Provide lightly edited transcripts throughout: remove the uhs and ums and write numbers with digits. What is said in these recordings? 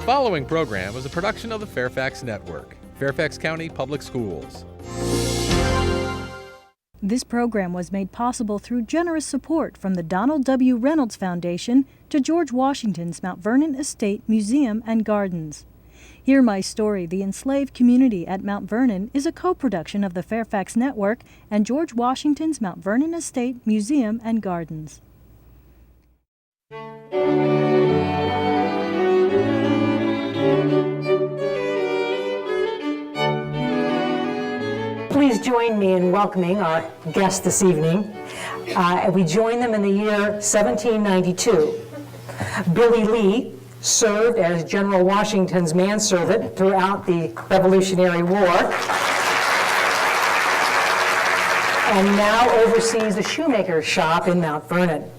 following program is a production of the Fairfax Network, Fairfax County Public Schools. This program was made possible through generous support from the Donald W. Reynolds Foundation to George Washington's Mount Vernon Estate Museum and Gardens. Hear My Story, The Enslaved Community at Mount Vernon is a co-production of the Fairfax Network and George Washington's Mount Vernon Estate Museum and Gardens. Please join me in welcoming our guest this evening. We join them in the year 1792. Billy Lee served as General Washington's manservant throughout the Revolutionary War and now oversees a shoemaker's shop in Mount Vernon.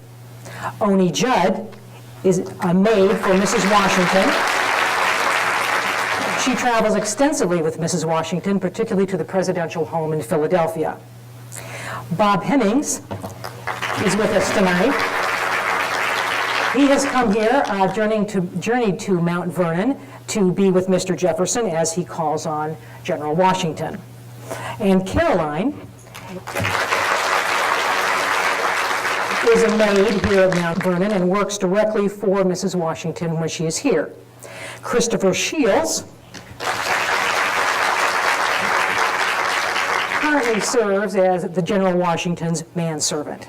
Oni Judd is a maid for Mrs. Washington. She travels extensively with Mrs. Washington, particularly to the presidential home in Philadelphia. Bob Hemmings is with us tonight. He has come here, journeyed to Mount Vernon to be with Mr. Jefferson as he calls on General Washington. And Caroline is a maid here at Mount Vernon and works directly for Mrs. Washington when she is here. Christopher Shields currently serves as the General Washington's manservant.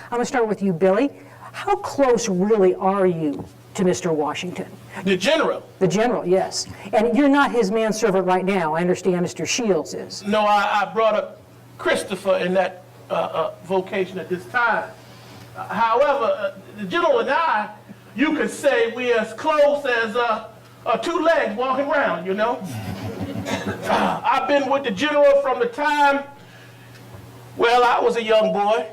I'm going to start with you, Billy. How close really are you to Mr. Washington? The general? The general, yes. And you're not his manservant right now. I understand Mr. Shields is. No, I brought up Christopher in that vocation at this time. However, the general and I, you could say we're as close as two legs walking around, you know? I've been with the general from the time, well, I was a young boy.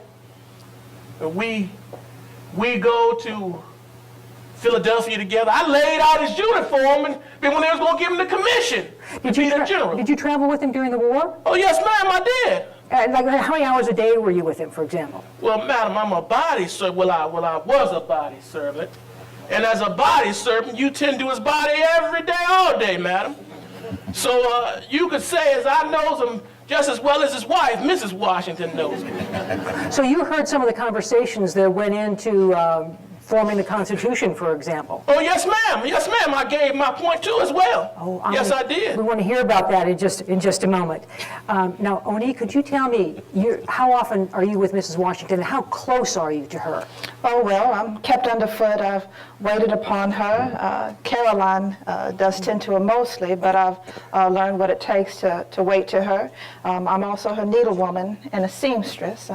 We go to Philadelphia together. I laid out his uniform and when they was going to give him the commission to be the general. Did you travel with him during the war? Oh, yes, ma'am, I did. Like how many hours a day were you with him, for example? Well, madam, I'm a body servant. Well, I was a body servant. And as a body servant, you tend to his body every day, all day, madam. So you could say as I knows him just as well as his wife, Mrs. Washington, knows him. So you heard some of the conversations that went into forming the Constitution, for example. Oh, yes, ma'am. Yes, ma'am. I gave my point, too, as well. Oh, yes, I did. We want to hear about that in just a moment. Now, Oni, could you tell me, how often are you with Mrs. Washington, and how close are you to her? Oh, well, I'm kept underfoot. I've waited upon her. Caroline does tend to her mostly, but I've learned what it takes to wait to her. I'm also her needlewoman and a seamstress.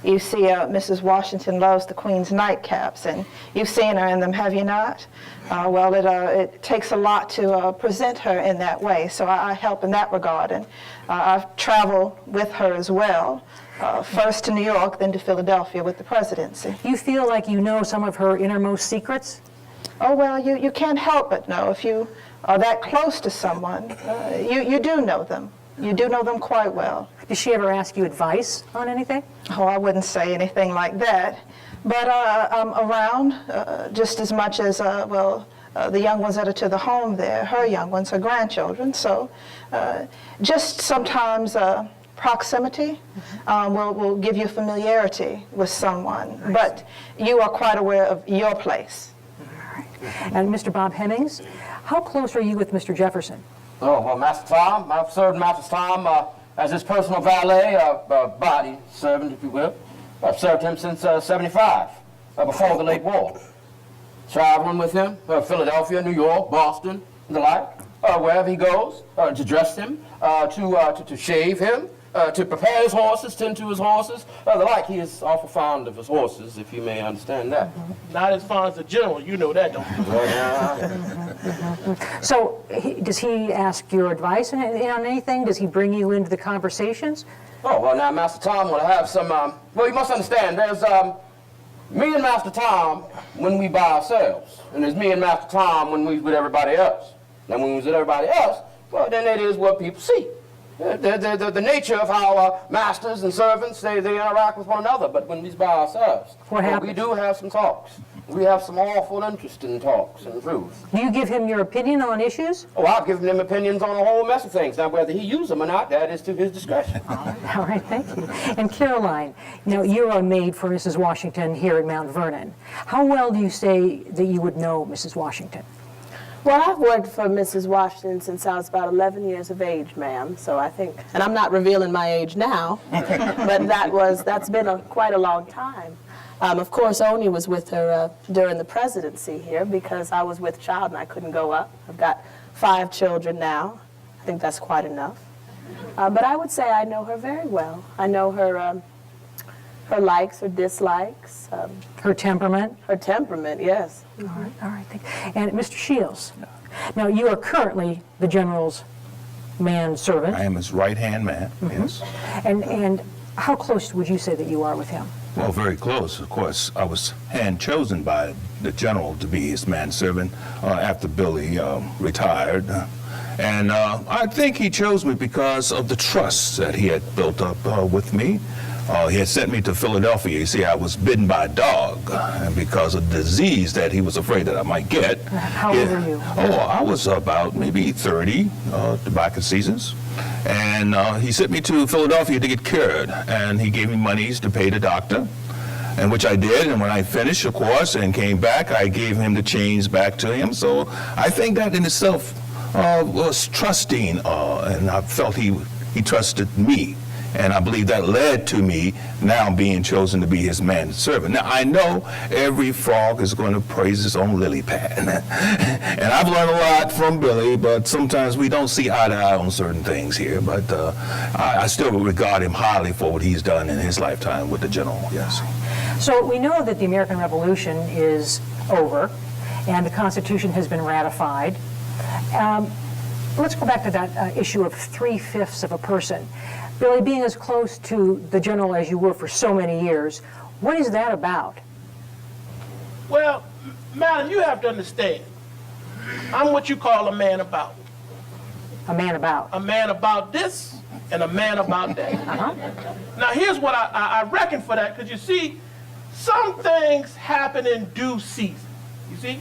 You see, Mrs. Washington loves the Queen's nightcaps, and you've seen her in them, have you not? Well, it takes a lot to present her in that way, so I help in that regard, and I've traveled with her as well, first to New York, then to Philadelphia with the presidency. You feel like you know some of her innermost secrets? Oh, well, you can't help but know. If you are that close to someone, you do know them. You do know them quite well. Does she ever ask you advice on anything? Oh, I wouldn't say anything like that. But I'm around just as much as, the young ones that are to the home there, her young ones, her grandchildren. So just sometimes proximity will give you familiarity with someone. Nice. But you are quite aware of your place. All right. And Mr. Bob Hemmings, how close are you with Mr. Jefferson? Oh, well, Master Tom, I've served Master Tom as his personal valet, body servant, if you will. I've served him since 75, before the late war. Traveling with him, Philadelphia, New York, Boston, and the like, wherever he goes, to dress him, to shave him, to prepare his horses, tend to his horses, the like. He is awful fond of his horses, if you may understand that. Not as fond as the general, you know that, don't you? Well, yeah. So, does he ask your advice on anything? Does he bring you into the conversations? Oh, well, now, Master Tom will have some, well, you must understand, there's me and Master Tom when we by ourselves, and there's me and Master Tom when we with everybody else. And when we was with everybody else, well, then it is what people see. The nature of how masters and servants, they interact with one another, but when we's by ourselves, what happens? We do have some talks. We have some awful interesting talks, in truth. Do you give him your opinion on issues? Oh, I've given him opinions on a whole mess of things. Now, whether he uses them or not, that is to his discretion. All right, thank you. And Caroline, now you're a maid for Mrs. Washington here at Mount Vernon. How well do you say that you would know Mrs. Washington? Well, I've worked for Mrs. Washington since I was about 11 years of age, ma'am. So I think, and I'm not revealing my age now, but that's been quite a long time. Of course, Oni was with her during the presidency here because I was with child and I couldn't go up. I've got 5 children now. I think that's quite enough. But I would say I know her very well. I know her likes, her dislikes. Her temperament? Her temperament, yes. All right, thank you. And Mr. Shields, now you are currently the General's manservant. I am his right-hand man, yes. And how close would you say that you are with him? Well, very close. Of course, I was hand-chosen by the general to be his manservant after Billy retired. And I think he chose me because of the trust that he had built up with me. He had sent me to Philadelphia. You see, I was bitten by a dog, and because of the disease that he was afraid that I might get. How old were you? Oh, I was about maybe 30, tobacco seasons. And he sent me to Philadelphia to get cured, and he gave me monies to pay the doctor, and which I did. And when I finished, of course, and came back, I gave him the change back to him. So I think that in itself was trusting, and I felt he trusted me. And I believe that led to me now being chosen to be his manservant. Now, I know every frog is going to praise his own lily pad. And I've learned a lot from Billy, but sometimes we don't see eye to eye on certain things here. But I still regard him highly for what he's done in his lifetime with the general, yes. So we know that the American Revolution is over, and the Constitution has been ratified. Let's go back to that issue of 3/5 of a person. Billy, being as close to the general as you were for so many years, what is that about? Well, madam, you have to understand, I'm what you call a man about. A man about? A man about this and a man about that. Now, here's what I reckon for that, because you see, some things happen in due season, you see?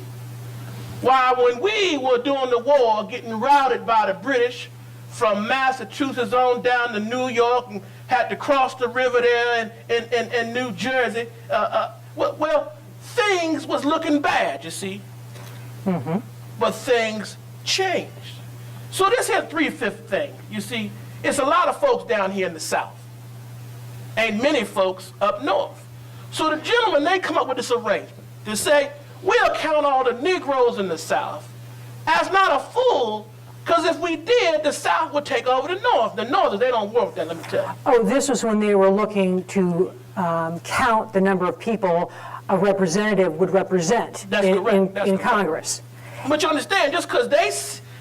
Why, when we were doing the war, getting routed by the British, from Massachusetts on down to New York and had to cross the river there in New Jersey. Well, things was looking bad, you see. But things changed. So this here 3/5 thing, you see, it's a lot of folks down here in the South. Ain't many folks up north. So the gentlemen, they come up with this arrangement to say, we'll count all the Negroes in the South as not a full. Because if we did, the South would take over the North. The Northerners, they don't work with that, let me tell you. Oh, this was when they were looking to count the number of people a representative would represent in Congress. But you understand, just because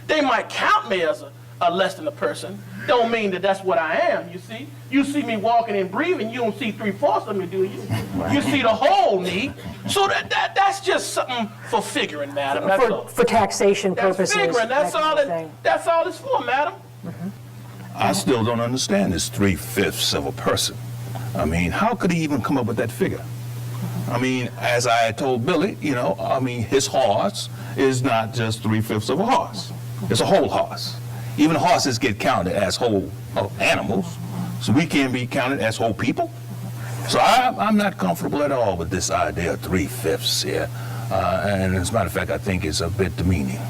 they might count me as a less than a person, don't mean that that's what I am, you see. You see me walking and breathing, you don't see 3/4 of me, do you? You see the whole me. So that's just something for figuring, madam. That's all. For taxation purposes. That's figuring, that's all it's for, madam. I still don't understand this 3/5 of a person. I mean, how could he even come up with that figure? I mean, as I had told Billy, you know, I mean, his horse is not just 3/5 of a horse. It's a whole horse. Even horses get counted as whole animals, so we can be counted as whole people. So I'm not comfortable at all with this idea of 3/5 here. And as a matter of fact, I think it's a bit demeaning.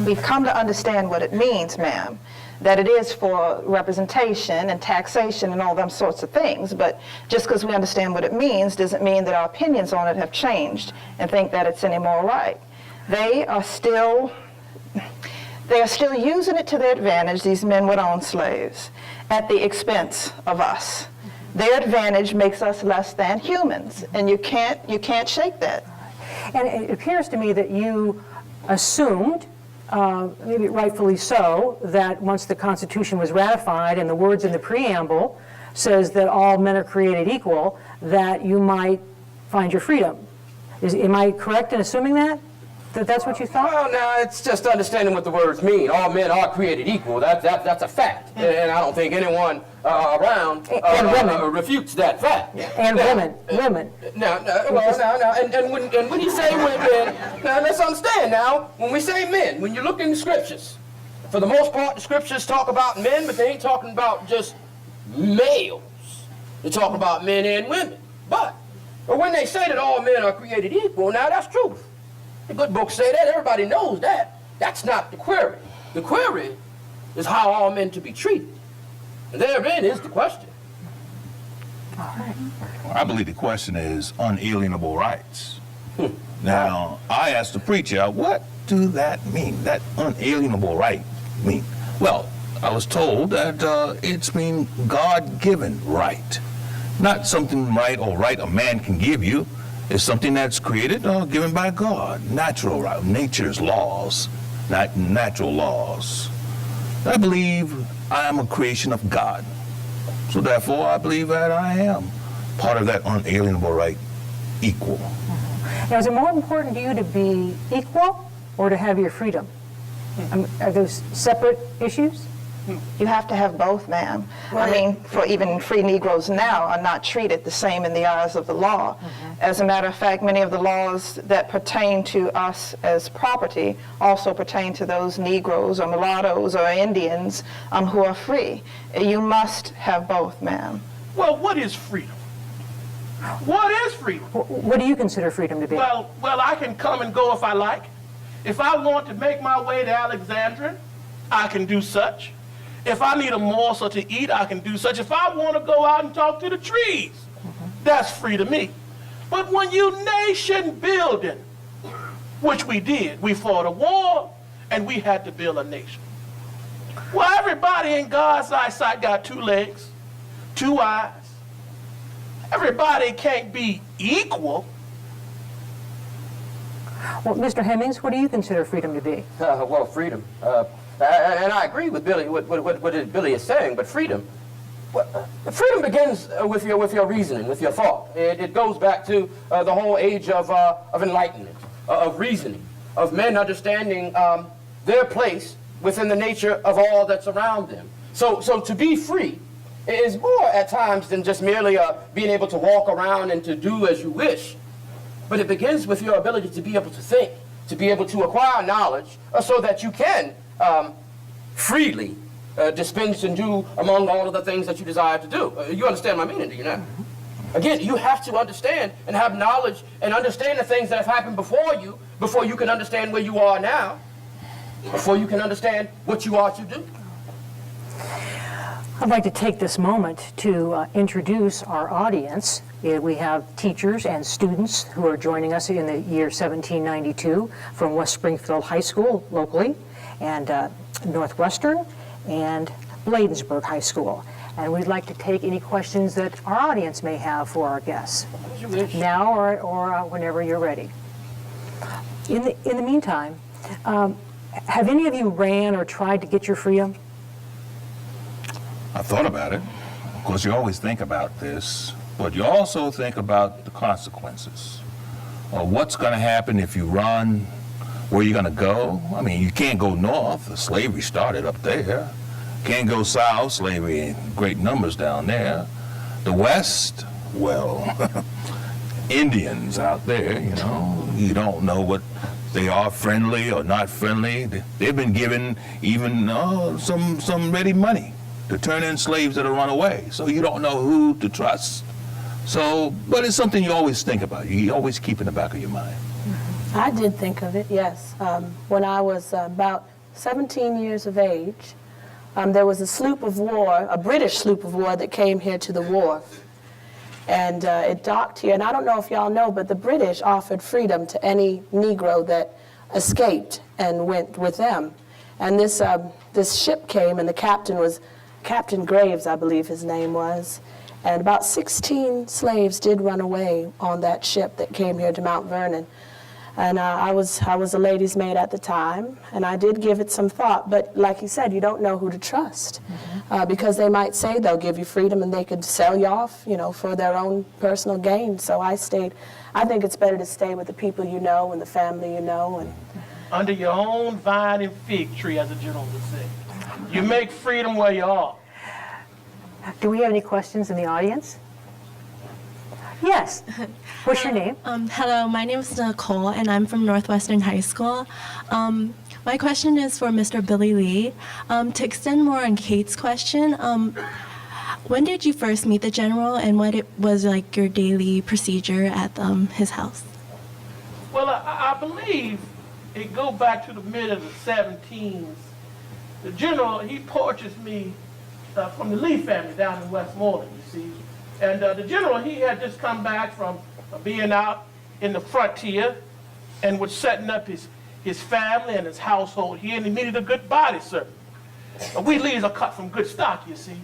We've come to understand what it means, ma'am, that it is for representation and taxation and all them sorts of things. But just because we understand what it means doesn't mean that our opinions on it have changed and think that it's any more right. They are still using it to their advantage. These men would own slaves at the expense of us. Their advantage makes us less than humans, and you can't shake that. And it appears to me that you assumed, maybe rightfully so, that once the Constitution was ratified and the words in the preamble says that all men are created equal, that you might find your freedom. Am I correct in assuming that? That's what you thought? Well, now, it's just understanding what the words mean. All men are created equal. That's a fact. And I don't think anyone around refutes that fact. And now, women. Now, and when you say women, now let's understand now, when we say men, when you look in the scriptures, for the most part, the scriptures talk about men, but they ain't talking about just males. They talk about men and women. But when they say that all men are created equal, now that's truth. The good books say that. Everybody knows that. That's not the query. The query is how all men to be treated. And therein is the question. I believe the question is unalienable rights. Now, I asked the preacher, what do that mean? That unalienable right mean? Well, I was told that it's mean God-given right. Not something right a man can give you. It's something that's created or given by God. Natural right, nature's laws, not natural laws. I believe I am a creation of God. So therefore, I believe that I am part of that unalienable right, equal. Now, is it more important to you to be equal or to have your freedom? Are those separate issues? You have to have both, ma'am. I mean, for even free Negroes now are not treated the same in the eyes of the law. As a matter of fact, many of the laws that pertain to us as property also pertain to those Negroes or mulattoes or Indians who are free. You must have both, ma'am. Well, what is freedom? What is freedom? What do you consider freedom to be? Well, I can come and go if I like. If I want to make my way to Alexandria, I can do such. If I need a morsel to eat, I can do such. If I want to go out and talk to the trees, that's free to me. But when you nation building, which we did, we fought a war and we had to build a nation. Well, everybody in God's eyesight got 2 legs, 2 eyes. Everybody can't be equal. Well, Mr. Hemmings, what do you consider freedom to be? Well, freedom. And I agree with Billy, what Billy is saying, but freedom freedom begins with your reasoning, with your thought. It goes back to the whole age of enlightenment, of reasoning, of men understanding their place within the nature of all that's around them. So to be free is more at times than just merely being able to walk around and to do as you wish. But it begins with your ability to be able to think, to be able to acquire knowledge so that you can freely dispense and do among all of the things that you desire to do. You understand my meaning, do you not? Again, you have to understand and have knowledge and understand the things that have happened before you can understand where you are now, before you can understand what you are to do. I'd like to take this moment to introduce our audience. We have teachers and students who are joining us in the year 1792 from West Springfield High School locally, and Northwestern, and Bladensburg High School. And we'd like to take any questions that our audience may have for our guests, now or whenever you're ready. In the meantime, have any of you ran or tried to get your freedom? I thought about it. Of course, you always think about this, but you also think about the consequences. What's going to happen if you run? Where are you going to go? I mean, you can't go north. The slavery started up there. Can't go south. Slavery in great numbers down there. The west, well, Indians out there, you know. You don't know what they are, friendly or not friendly. They've been given even some ready money to turn in slaves that have run away. So you don't know who to trust. So, but it's something you always think about. You always keep in the back of your mind. I did think of it, yes. When I was about 17 years of age, there was a sloop of war, a British sloop of war that came here to the wharf. And it docked here, and I don't know if y'all know, but the British offered freedom to any Negro that escaped and went with them. And this ship came, and the captain was Captain Graves, I believe his name was. And about 16 slaves did run away on that ship that came here to Mount Vernon. And I was a lady's maid at the time, and I did give it some thought. But like you said, you don't know who to trust, because they might say they'll give you freedom and they could sell you off, you know, for their own personal gain. So I stayed I think it's better to stay with the people you know and the family you know. And Under your own vine and fig tree, as the general would say. You make freedom where you are. Do we have any questions in the audience? Yes. What's your name? Hello, my name is Nicole, and I'm from Northwestern High School. My question is for Mr. Billy Lee. To extend more on Kate's question, when did you first meet the general, and what it was like your daily procedure at his house? Well, I believe it go back to the mid of the 17s. The general, he purchased me from the Lee family down in Westmoreland, you see. And the general, he had just come back from being out in the frontier and was setting up his family and his household here, and he needed a good body servant. We Lees are cut from good stock, you see.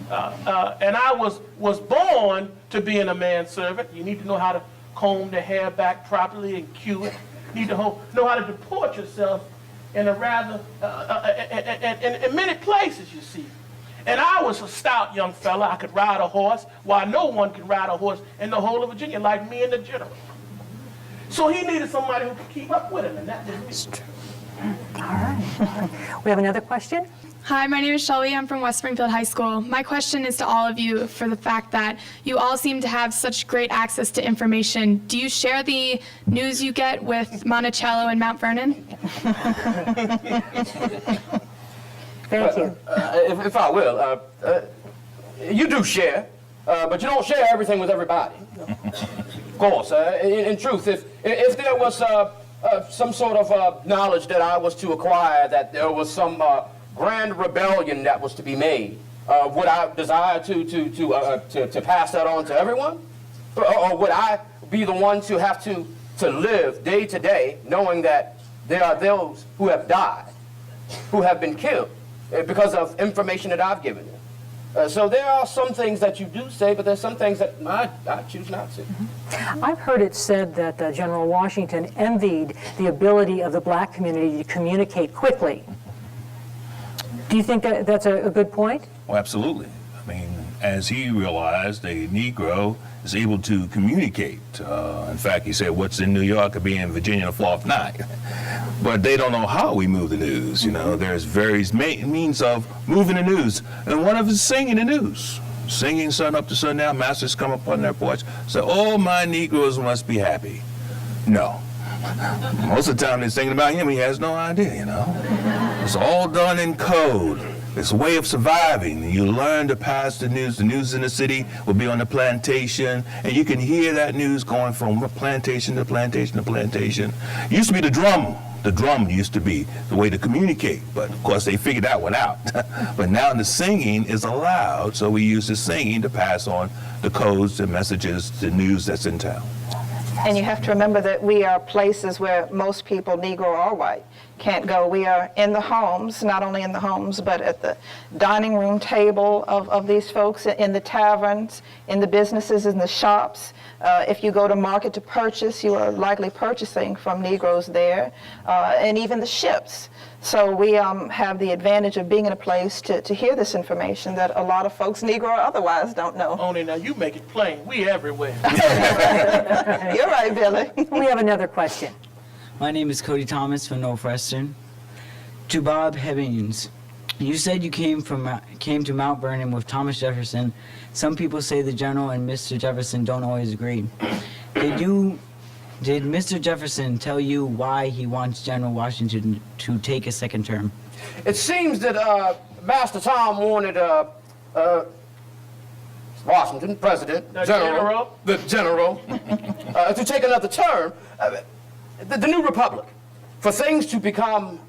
And I was born to being a manservant. You need to know how to comb the hair back properly and cue it. You need to know how to deport yourself in a rather, in many places, you see. And I was a stout young fella. I could ride a horse, while no one could ride a horse in the whole of Virginia like me and the general. So he needed somebody who could keep up with him, and that was me. All right. We have another question? Hi, my name is Shelby. I'm from West Springfield High School. My question is to all of you for the fact that you all seem to have such great access to information. Do you share the news you get with Monticello and Mount Vernon? Thank you. If I will, you do share, but you don't share everything with everybody. Of course, in truth, if there was some sort of knowledge that I was to acquire, that there was some grand rebellion that was to be made, would I desire to pass that on to everyone? Or would I be the one to have to live day to day knowing that there are those who have died, who have been killed because of information that I've given you? So there are some things that you do say, but there's some things that I choose not to. I've heard it said that General Washington envied the ability of the black community to communicate quickly. Do you think that that's a good point? Well, absolutely. I mean, as he realized, a Negro is able to communicate. In fact, he said, what's in New York could be in Virginia the 4th night. But they don't know how we move the news. You know, there's various means of moving the news. And one of them is singing the news. Singing sun up to sundown, masters come up on their porch, say, oh, my Negroes must be happy. No. Most of the time they're singing about him, he has no idea, you know. It's all done in code. It's a way of surviving. You learn to pass the news. The news in the city will be on the plantation, and you can hear that news going from plantation to plantation to plantation. It used to be the drum. The drum used to be the way to communicate, but of course they figured that one out. But now the singing is allowed, so we use the singing to pass on the codes, the messages, the news that's in town. And you have to remember that we are places where most people, Negro or white, can't go. We are in the homes, not only in the homes, but at the dining room table of these folks, in the taverns, in the businesses, in the shops. If you go to market to purchase, you are likely purchasing from Negroes there, and even the ships. So we have the advantage of being in a place to hear this information that a lot of folks, Negro or otherwise, don't know. Only now you make it plain. We everywhere. You're right, Billy. We have another question. My name is Cody Thomas from Northwestern. To Bob Hemmings, you said you came to Mount Vernon with Thomas Jefferson. Some people say the general and Mr. Jefferson don't always agree. Did Mr. Jefferson tell you why he wants General Washington to take a second term? It seems that Master Tom wanted Washington, President, The General, to take another term. The new republic, for things to become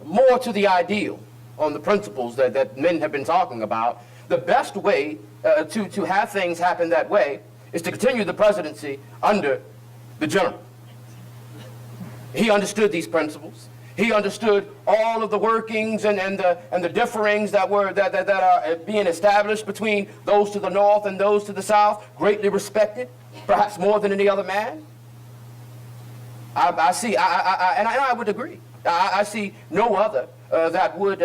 more to the ideal on the principles that men have been talking about, the best way to have things happen that way is to continue the presidency under the general. He understood these principles. He understood all of the workings and the differings that are being established between those to the north and those to the south, greatly respected, perhaps more than any other man. I would agree. I see no other that would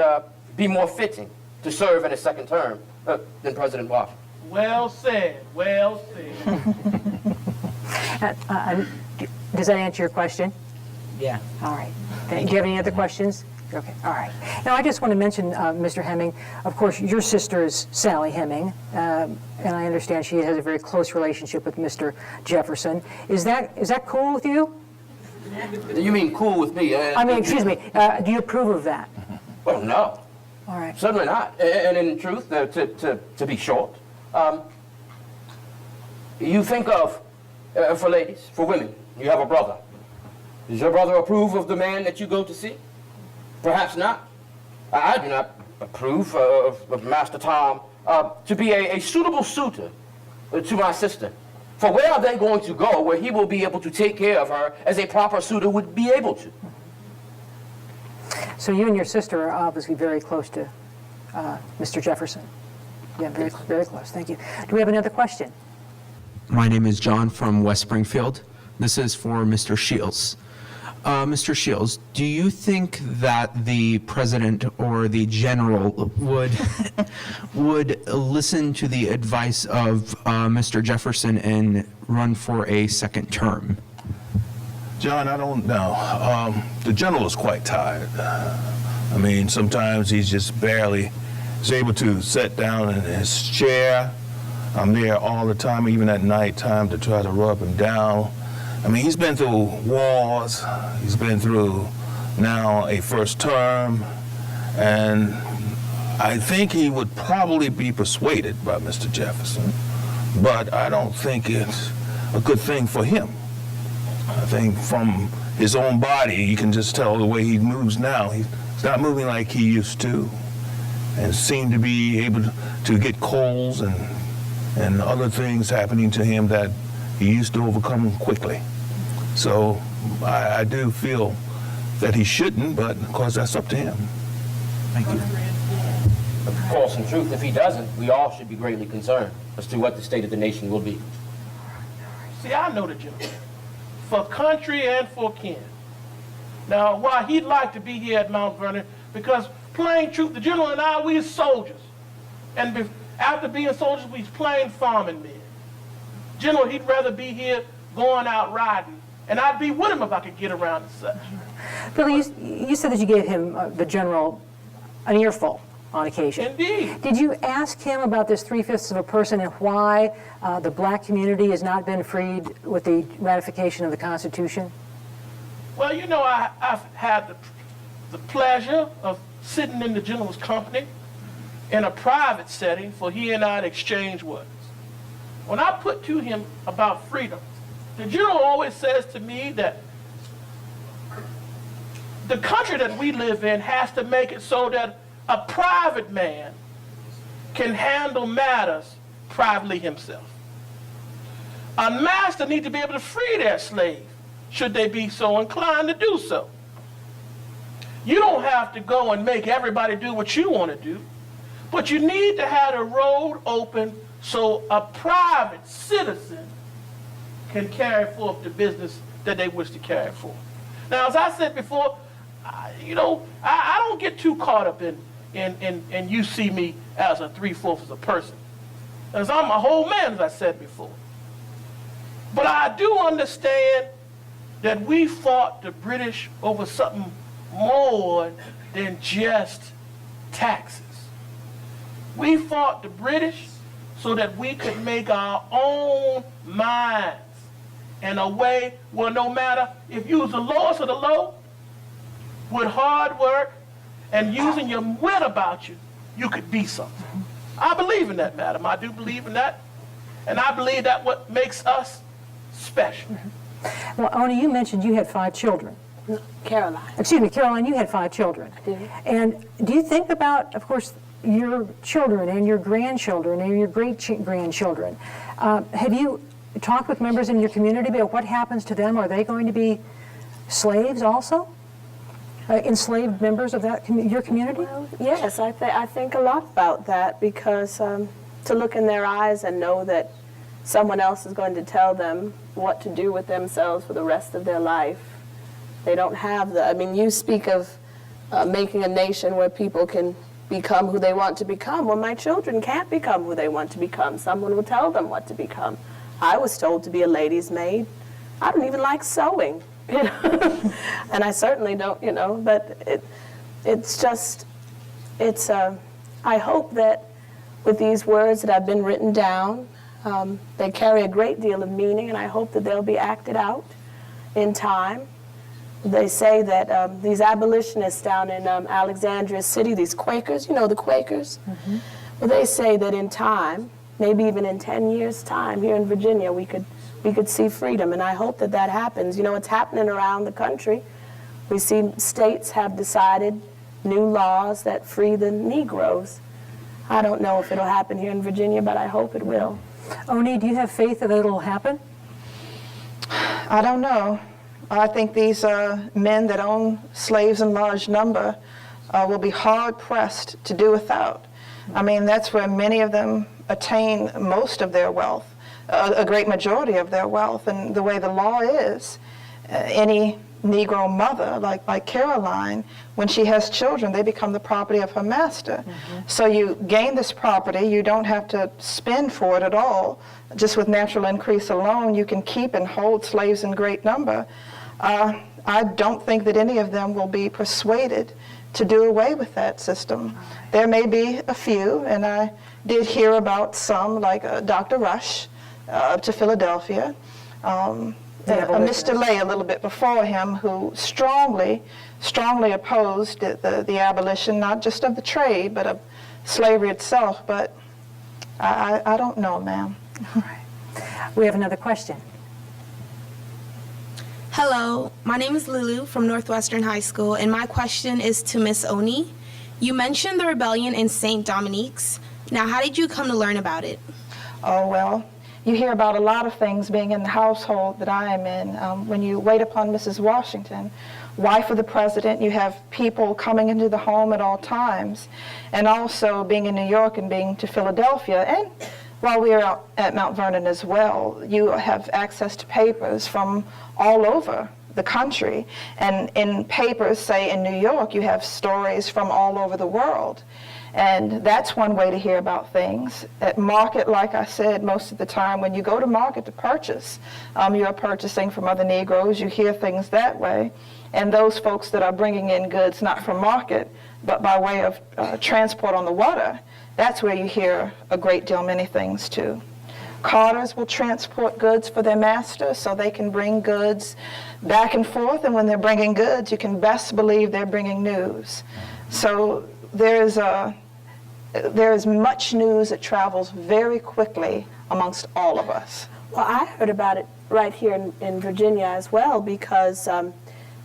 be more fitting to serve in a second term than President Washington. Well said, well said. Does that answer your question? Yeah. All right. Do you have any other questions? Okay, all right. Now, I just want to mention, Mr. Hemming, of course, your sister is Sally Hemming, and I understand she has a very close relationship with Mr. Jefferson. Is that cool with you? You mean cool with me? I mean, excuse me, do you approve of that? Well, no. All right. Certainly not. And in truth, to be short, you think of, for ladies, for women, you have a brother. Does your brother approve of the man that you go to see? Perhaps not. I do not approve of Master Tom to be a suitable suitor to my sister. For where are they going to go where he will be able to take care of her as a proper suitor would be able to? So you and your sister are obviously very close to Mr. Jefferson. Yeah, very, very close. Thank you. Do we have another question? My name is John from West Springfield. This is for Mr. Shields. Mr. Shields, do you think that the president or the general would listen to the advice of Mr. Jefferson and run for a second term? John, I don't know. The general is quite tired. I mean, sometimes he's just barely is able to sit down in his chair. I'm there all the time, even at nighttime, to try to rub him down. I mean, he's been through wars. He's been through now a first term, and I think he would probably be persuaded by Mr. Jefferson, but I don't think it's a good thing for him. I think from his own body, you can just tell the way he moves now. He's not moving like he used to, and seemed to be able to get colds and other things happening to him that he used to overcome quickly. So I do feel that he shouldn't, but of course that's up to him. Thank you. Of course, in truth, if he doesn't, we all should be greatly concerned as to what the state of the nation will be. See, I know the general, for country and for kin. Now, why he'd like to be here at Mount Vernon, because plain truth, the general and I, we are soldiers. And after being soldiers, we plain farming men. General, he'd rather be here going out riding, and I'd be with him if I could get around to such. Billy, you said that you gave him, the general, an earful on occasion. Indeed. Did you ask him about this 3/5 of a person and why the black community has not been freed with the ratification of the Constitution? Well, you know, I've had the pleasure of sitting in the general's company in a private setting for he and I to exchange words. When I put to him about freedom, the general always says to me that the country that we live in has to make it so that a private man can handle matters privately himself. A master needs to be able to free their slave, should they be so inclined to do so. You don't have to go and make everybody do what you want to do, but you need to have the road open so a private citizen can carry forth the business that they wish to carry forth. Now, as I said before, I don't get too caught up in you see me as a 3/4 of a person. As I'm a whole man, as I said before. But I do understand that we fought the British over something more than just taxes. We fought the British so that we could make our own minds in a way where no matter if you was the lowest of the low, with hard work and using your wit about you, you could be something. I believe in that, madam. I do believe in that. And I believe that what makes us special. Well, Oni, you mentioned you had 5 children. Caroline. Excuse me, Caroline, you had 5 children. I did. And do you think about, of course, your children and your grandchildren and your great-grandchildren? Have you talked with members in your community about what happens to them? Are they going to be slaves also? Enslaved members of that your community? Well, yes, I think a lot about that because to look in their eyes and know that someone else is going to tell them what to do with themselves for the rest of their life. They don't have I mean, you speak of making a nation where people can become who they want to become. Well, my children can't become who they want to become. Someone will tell them what to become. I was told to be a lady's maid. I don't even like sewing, you know, and I certainly don't, you know, but I hope that with these words that have been written down, they carry a great deal of meaning, and I hope that they'll be acted out in time. They say that these abolitionists down in Alexandria City, these Quakers, you know the Quakers, well, they say that in time, maybe even in 10 years' time, here in Virginia, we could see freedom, and I hope that that happens. You know, it's happening around the country. We see states have decided new laws that free the Negroes. I don't know if it'll happen here in Virginia, but I hope it will. Oni, do you have faith that it'll happen? I don't know. I think these men that own slaves in large number will be hard-pressed to do without. I mean, that's where many of them attain most of their wealth, a great majority of their wealth. And the way the law is, any Negro mother, like Caroline, when she has children, they become the property of her master. So you gain this property, you don't have to spend for it at all. Just with natural increase alone, you can keep and hold slaves in great number. I don't think that any of them will be persuaded to do away with that system. There may be a few, and I did hear about some, like Dr. Rush to Philadelphia, Mr. Lay a little bit before him, who strongly opposed the abolition, not just of the trade, but of slavery itself. But I don't know, ma'am. All right. We have another question. Hello, my name is Lulu from Northwestern High School, and my question is to Miss Oni. You mentioned the rebellion in St. Dominique's. Now, how did you come to learn about it? Oh, well, you hear about a lot of things being in the household that I am in. When you wait upon Mrs. Washington, wife of the president, you have people coming into the home at all times, and also being in New York and being to Philadelphia, and while we are out at Mount Vernon as well, you have access to papers from all over the country. And in papers, say in New York, you have stories from all over the world. And that's one way to hear about things. At market, like I said, most of the time when you go to market to purchase, you are purchasing from other Negroes. You hear things that way. And those folks that are bringing in goods not from market, but by way of transport on the water, that's where you hear a great deal, many things too. Carters will transport goods for their masters so they can bring goods back and forth, and when they're bringing goods, you can best believe they're bringing news. So there is much news that travels very quickly amongst all of us. Well, I heard about it right here in Virginia as well, because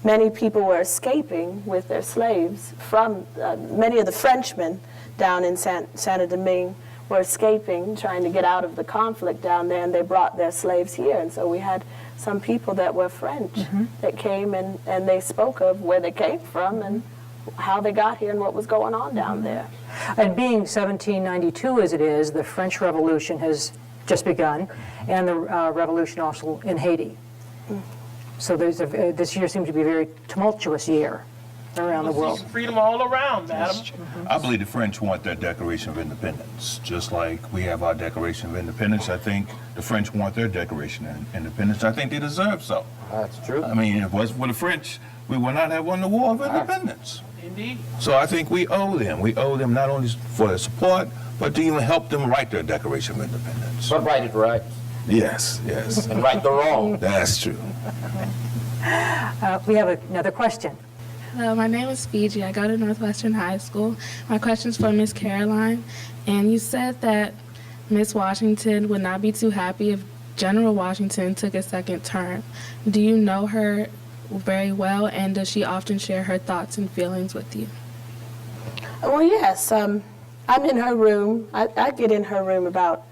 many people were escaping with their slaves from, many of the Frenchmen down in Saint Domingue were escaping, trying to get out of the conflict down there, and they brought their slaves here. And so we had some people that were French that came, and they spoke of where they came from and how they got here and what was going on down there. And being 1792 as it is, the French Revolution has just begun, and the revolution also in Haiti. So this year seems to be a very tumultuous year around the world. Freedom all around, madam. I believe the French want their Declaration of Independence. Just like we have our Declaration of Independence, I think the French want their Declaration of Independence. I think they deserve so. That's true. I mean, if it wasn't for the French, we would not have won the War of Independence. Indeed. So I think we owe them. We owe them not only for their support, but to even help them write their Declaration of Independence. But write it right. Yes, yes. And right the wrong. That's true. We have another question. Hello, my name is Fiji. I go to Northwestern High School. My question is for Miss Caroline. And you said that Miss Washington would not be too happy if General Washington took a second term. Do you know her very well, and does she often share her thoughts and feelings with you? Well, yes. I'm in her room. I get in her room about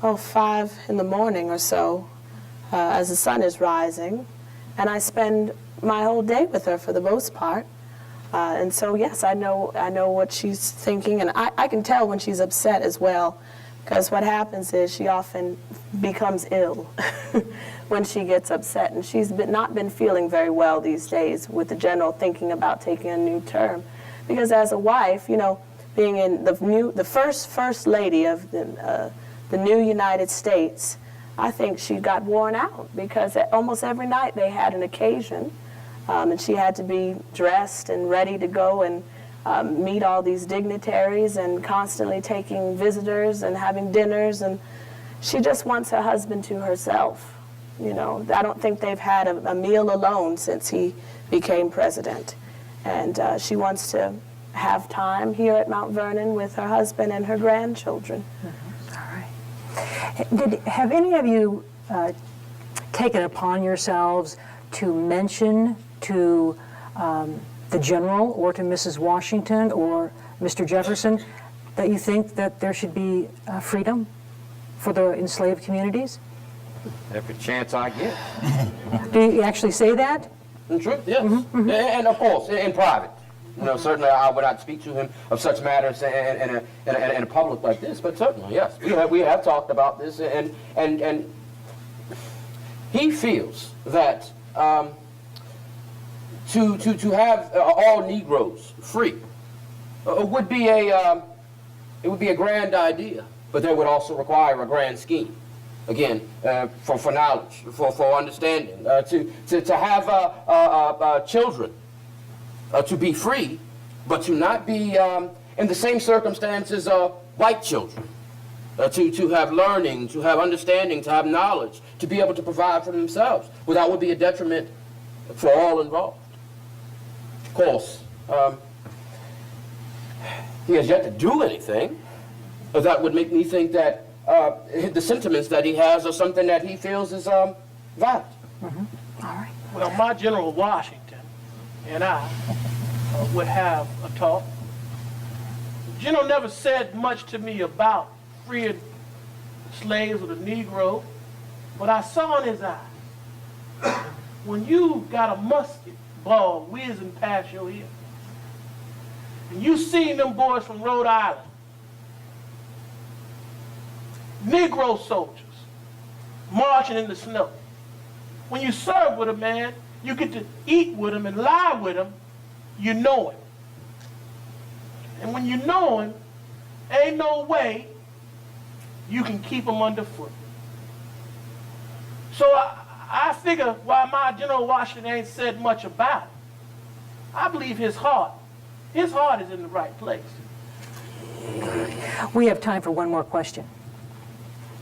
5 in the morning or so as the sun is rising, and I spend my whole day with her for the most part. And so, yes, I know what she's thinking, and I can tell when she's upset as well, because what happens is she often becomes ill when she gets upset, and she's not been feeling very well these days with the general thinking about taking a new term. Because as a wife, you know, being in the first lady of the new United States, I think she got worn out because almost every night they had an occasion, and she had to be dressed and ready to go and meet all these dignitaries and constantly taking visitors and having dinners, and she just wants her husband to herself. You know, I don't think they've had a meal alone since he became president, and she wants to have time here at Mount Vernon with her husband and her grandchildren. All right. Have any of you taken upon yourselves to mention to the general or to Mrs. Washington or Mr. Jefferson that you think that there should be freedom for the enslaved communities? Every chance I get. Do you actually say that? In truth, yes. And of course, in private. You know, certainly I would not speak to him of such matters in a public like this, but certainly, yes. We have talked about this, and he feels that to have all Negroes free would be a grand idea, but that would also require a grand scheme. Again, for knowledge, for understanding, to have children to be free, but to not be in the same circumstances of white children, to have learning, to have understanding, to have knowledge, to be able to provide for themselves. Well, that would be a detriment for all involved. Of course, he has yet to do anything that would make me think that the sentiments that he has are something that he feels is valid. All right. Well, my General Washington and I would have a talk. General never said much to me about freeing slaves or the Negro, but I saw in his eye when you got a musket ball whizzing past your ear, and you seen them boys from Rhode Island, Negro soldiers marching in the snow. When you serve with a man, you get to eat with him and lie with him, you know him. And when you know him, ain't no way you can keep him underfoot. So I figure while my General Washington ain't said much about it, I believe his heart is in the right place. We have time for one more question.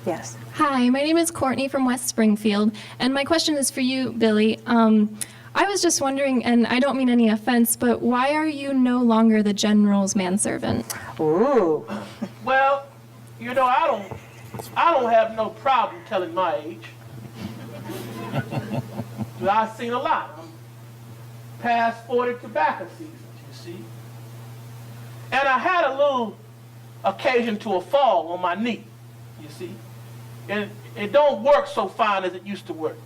Yes. Hi, my name is Courtney from West Springfield, and my question is for you, Billy. I was just wondering, and I don't mean any offense, but why are you no longer the general's manservant? Ooh. Well, you know, I don't have no problem telling my age. I've seen a lot. I'm past 40 tobacco seasons, you see. And I had a little occasion to a fall on my knee, you see. And it don't work so fine as it used to work.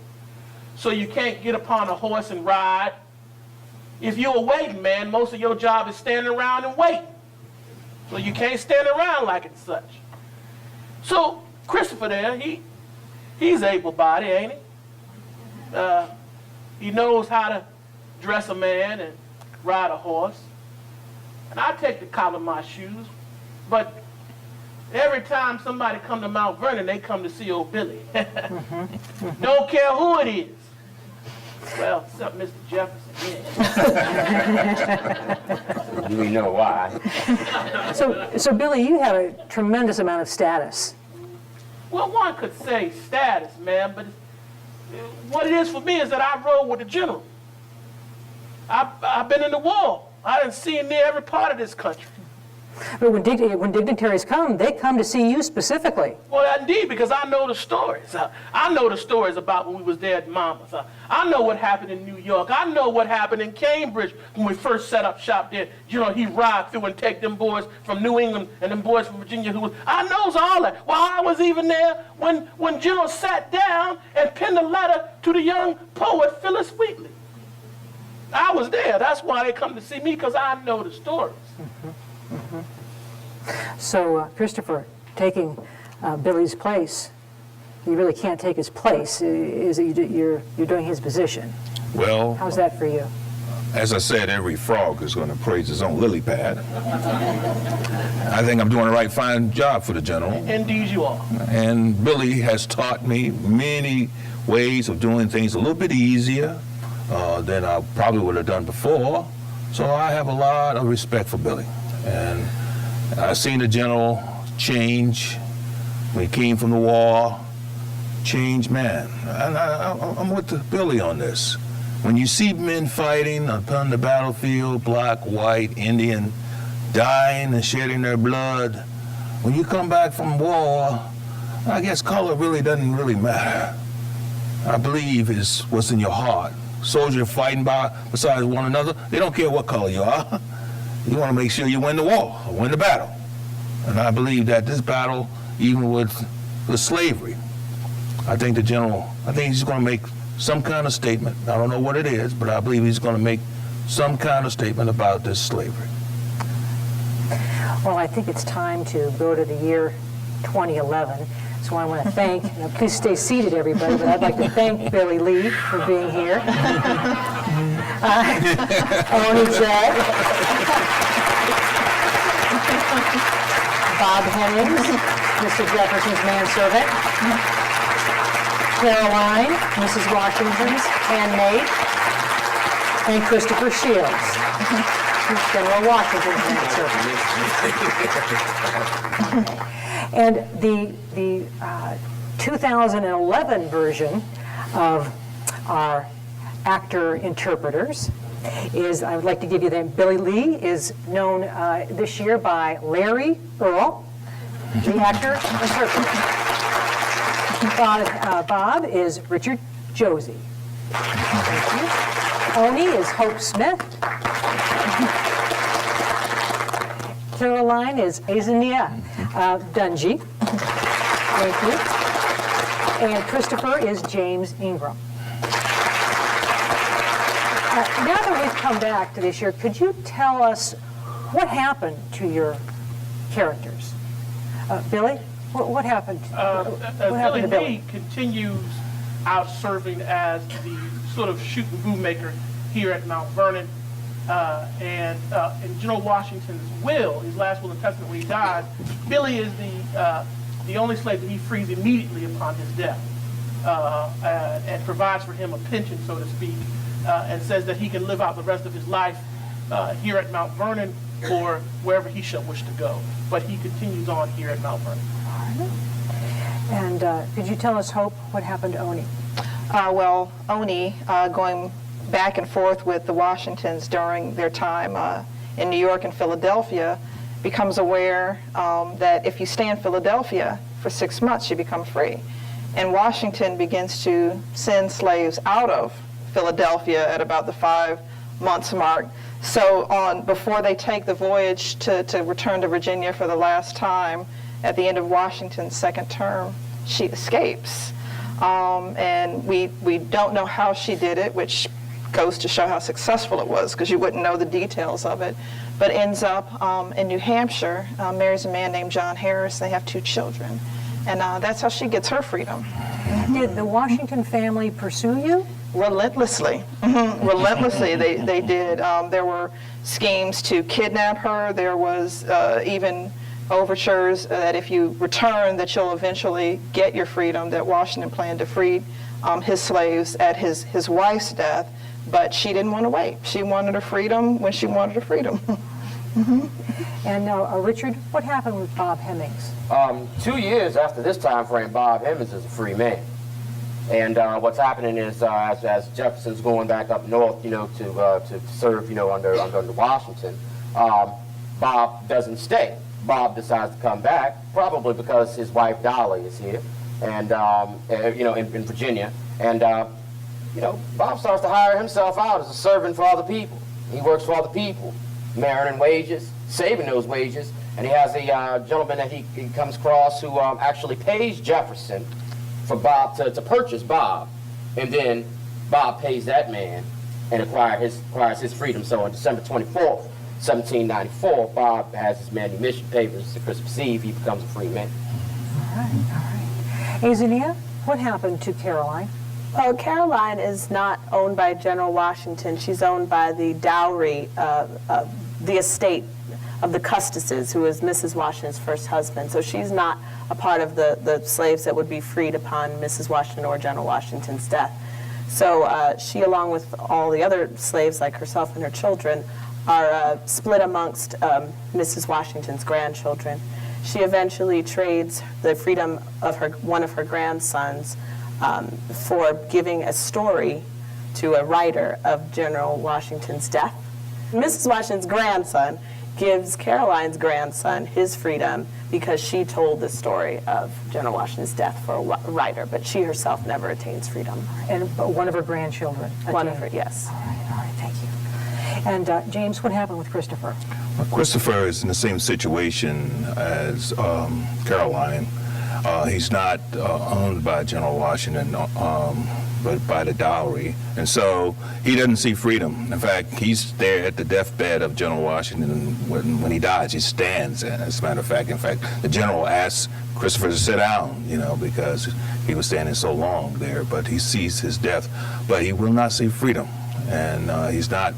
So you can't get upon a horse and ride. If you're a waiting man, most of your job is standing around and waiting. So you can't stand around like it's such. So Christopher there, he's able-bodied, ain't he? He knows how to dress a man and ride a horse. And I take the collar of my shoes, but every time somebody come to Mount Vernon, they come to see old Billy. Don't care who it is. Well, except Mr. Jefferson, yeah. Do we know why? So Billy, you have a tremendous amount of status. Well, one could say status, man, but what it is for me is that I rode with the general. I've been in the war. I done seen near every part of this country. But when dignitaries come, they come to see you specifically. Well, indeed, because I know the stories. I know the stories about when we was there at Mama's. I know what happened in New York. I know what happened in Cambridge when we first set up shop there. You know, he ride through and take them boys from New England and them boys from Virginia I knows all that. Well, I was even there when General sat down and penned a letter to the young poet Phyllis Wheatley. I was there. That's why they come to see me, because I know the stories. So, Christopher, taking Billy's place, you really can't take his place. You're doing his position. Well, how's that for you? as I said, every frog is going to praise his own lily pad. I think I'm doing a right fine job for the general. Indeed you are. And Billy has taught me many ways of doing things a little bit easier than I probably would have done before. So I have a lot of respect for Billy. And I've seen the general change when he came from the war. Changed man. And I'm with Billy on this. When you see men fighting upon the battlefield, black, white, Indian, dying and shedding their blood, when you come back from war, I guess color really doesn't really matter. I believe is what's in your heart. Soldiers fighting beside one another, they don't care what color you are. You want to make sure you win the war, or win the battle. And I believe that this battle, even with slavery, I think he's going to make some kind of statement. I don't know what it is, but I believe he's going to make some kind of statement about this slavery. Well, I think it's time to go to the year 2011. So I want to thank, please stay seated, everybody, but I'd like to thank Billy Lee for being here. Oni J. Bob Hennings, Mr. Jefferson's manservant. Caroline, Mrs. Washington's handmaid. And Christopher Shields, General Washington's manservant. And the 2011 version of our actor-interpreters is, I would like to give you them. Billy Lee is known this year by Larry Earl, the actor-interpreter. Bob is Richard Josie. Thank you. Oni is Hope Smith. Caroline is Azania Dungy. Thank you. And Christopher is James Ingram. Now that we've come back to this year, could you tell us what happened to your characters? Billy, what happened? What happened to Billy? Lee continues out serving as the sort of shoot and boo maker here at Mount Vernon. And in General Washington's will, his last will and testament when he died, Billy is the only slave that he frees immediately upon his death, and provides for him a pension, so to speak, and says that he can live out the rest of his life here at Mount Vernon or wherever he shall wish to go. But he continues on here at Mount Vernon. And could you tell us, Hope, what happened to Oni? Well, Oni, going back and forth with the Washingtons during their time in New York and Philadelphia, becomes aware that if you stay in Philadelphia for 6 months, you become free. And Washington begins to send slaves out of Philadelphia at about the 5 months mark. So before they take the voyage to return to Virginia for the last time, at the end of Washington's second term, she escapes. And we don't know how she did it, which goes to show how successful it was, because you wouldn't know the details of it, but ends up in New Hampshire, marries a man named John Harris. They have 2 children, and that's how she gets her freedom. Did the Washington family pursue you? Relentlessly. Relentlessly, they did. There were schemes to kidnap her. There was even overtures that if you return, that you'll eventually get your freedom, that Washington planned to free his slaves at his wife's death. But she didn't want to wait. She wanted her freedom when she wanted her freedom. And Richard, what happened with Bob Hemmings? 2 years after this time frame, Bob Hemmings is a free man. And what's happening is, as Jefferson's going back up north, to serve, under Washington, Bob doesn't stay. Bob decides to come back, probably because his wife Dolly is here, and in Virginia, and Bob starts to hire himself out as a servant for other people. He works for other people, meriting wages, saving those wages, and he has a gentleman that he comes across who actually pays Jefferson for Bob to purchase Bob, and then Bob pays that man and acquires his freedom. So on December 24th, 1794, Bob has his manumission papers. To Christmas Eve, he becomes a free man. All right. Azania, what happened to Caroline? Well, Caroline is not owned by General Washington. She's owned by the dowry, the estate of the Custis's, who is Mrs. Washington's first husband. So she's not a part of the slaves that would be freed upon Mrs. Washington or General Washington's death. So she, along with all the other slaves like herself and her children, are split amongst Mrs. Washington's grandchildren. She eventually trades the freedom of one of her grandsons for giving a story to a writer of General Washington's death. Mrs. Washington's grandson gives Caroline's grandson his freedom because she told the story of General Washington's death for a writer, but she herself never attains freedom. And one of her grandchildren. One of her, yes. All right, thank you. And James, what happened with Christopher? Well, Christopher is in the same situation as Caroline. He's not owned by General Washington, but by the dowry. And so he doesn't see freedom. In fact, he's there at the deathbed of General Washington. When he dies, he stands. And as a matter of fact, the general asks Christopher to sit down, because he was standing so long there. But he sees his death. But he will not see freedom. And he's not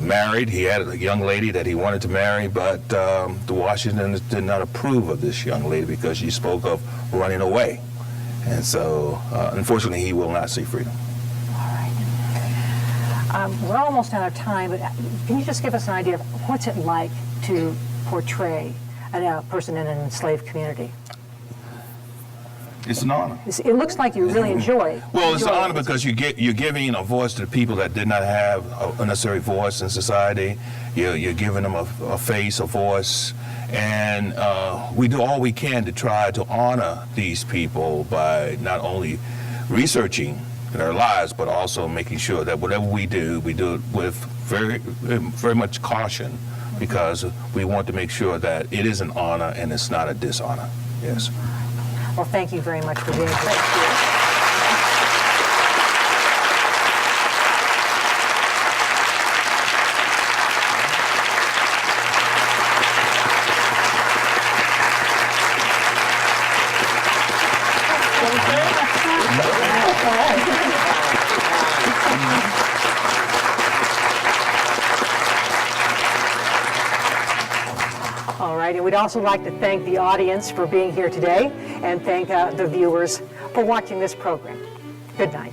married. He had a young lady that he wanted to marry, but the Washingtons did not approve of this young lady because she spoke of running away. And so, unfortunately, he will not see freedom. All right. We're almost out of time, but can you just give us an idea of what's it like to portray a person in an enslaved community? It's an honor. It looks like you really enjoy. Well, it's an honor because you're giving a voice to the people that did not have a necessary voice in society. You're giving them a face, a voice, and we do all we can to try to honor these people by not only researching their lives, but also making sure that whatever we do it with very, very much caution, because we want to make sure that it is an honor and it's not a dishonor. Yes. Well, thank you very much for being here. Thank you. All right, and we'd also like to thank the audience for being here today and thank the viewers for watching this program. Good night.